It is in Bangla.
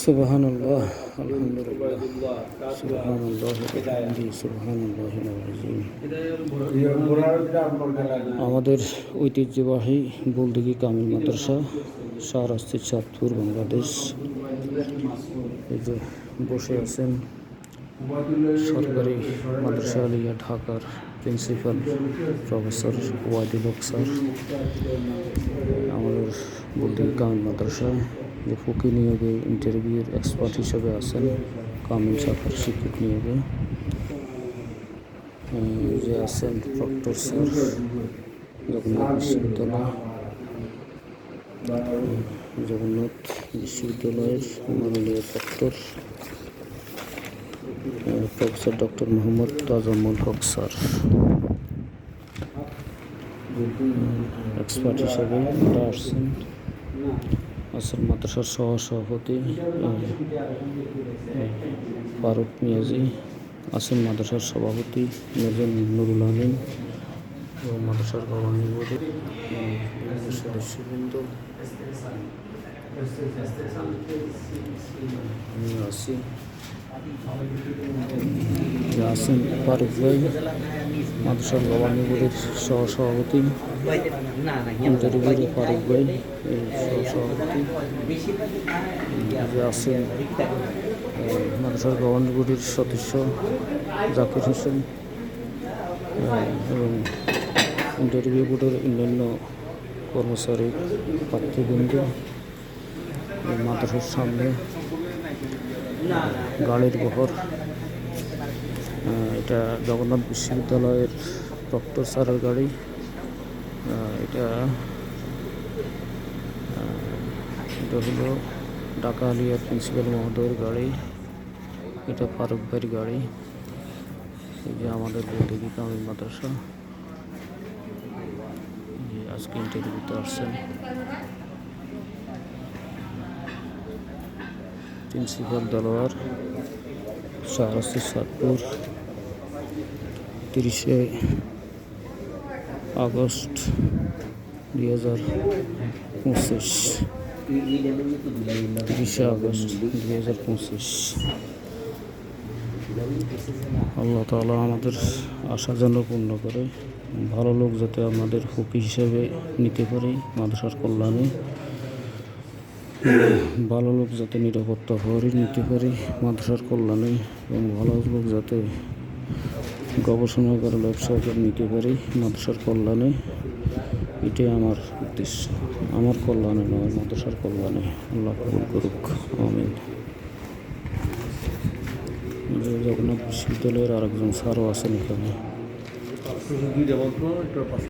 সুবহানাল্লাহ, আলহামদুলিল্লাহ, সুবহানাল্লাহ, সুবহানাল্লাহিল আযীম। আমাদের ঐতিহ্যবাহী বুলদিঘি কামিল মাদ্রাসা, শাহরাস্তি, চাঁদপুর, বাংলাদেশ। এই যে বসে আছেন সরকারি মাদ্রাসা আলিয়া ঢাকার প্রিন্সিপাল প্রফেসর ওয়াইদুল হক স্যার। আমাদের বুলদিঘি কামিল মাদ্রাসায় যে ফকি নিয়োগে ইন্টারভিউর এক্সপার্ট হিসেবে আছেন, কামিল শাখার শিক্ষক নিয়োগে যে আছেন প্রক্টর স্যার, জগন্নাথ বিশ্ববিদ্যালয়ের মাননীয় proctor professor doctor Mohammad Tajammul Haque sir. Expert হিসেবে তারা আসছেন। মাদ্রাসার সহসভাপতি ফারুক মিয়াজি আছেন, মাদ্রাসার সভাপতি মেজর নুরুল আমিন এবং মাদ্রাসার গভর্নিং বোর্ডের সদস্যবৃন্দ। আমি আছি, আছেন ফারুক ভাই, মাদ্রাসার গভর্নিং বোর্ডের সহসভাপতি, ইন্টারভিউর ফারুক ভাই সহসভাপতি। আছেন মাদ্রাসার গভর্নিং বোর্ডের সদস্য জাকির হোসেন এবং ইন্টারভিউ বোর্ডের অন্যান্য কর্মচারী প্রার্থীবৃন্দ। মাদ্রাসার সামনে গাড়ির বহর। এটা জগন্নাথ বিশ্ববিদ্যালয়ের প্রক্টর স্যারের গাড়ি। এটা হলো ঢাকা আলিয়ার প্রিন্সিপাল মহোদয়ের গাড়ি। এটা ফারুক ভাইয়ের গাড়ি। এই যে আমাদের বুলদিঘি কামিল মাদ্রাসা, আজকে ইন্টারভিউতে আসছেন প্রিন্সিপাল দেলোয়ার, শাহরাস্তি, চাঁদপুর, 30শে আগস্ট 2025। 30শে আগস্ট 2025। আল্লাহ তাআলা আমাদের আশা যেন পূর্ণ করে। ভালো লোক যাতে আমাদের ফকি হিসেবে নিতে পারি মাদ্রাসার কল্যাণে, ভালো লোক যাতে নিরাপত্তা প্রহরী নিতে পারি মাদ্রাসার কল্যাণে, এবং ভালো লোক যাতে গবেষণাগার ব্যবসায়ীদের নিতে পারি মাদ্রাসার কল্যাণে। এটাই আমার উদ্দেশ্য, আমার কল্যাণে নয়, মাদ্রাসার কল্যাণে। আল্লাহ কবুল করুক, আমিন। জগন্নাথ বিশ্ববিদ্যালয়ের আরেকজন স্যারও আছেন এখানে।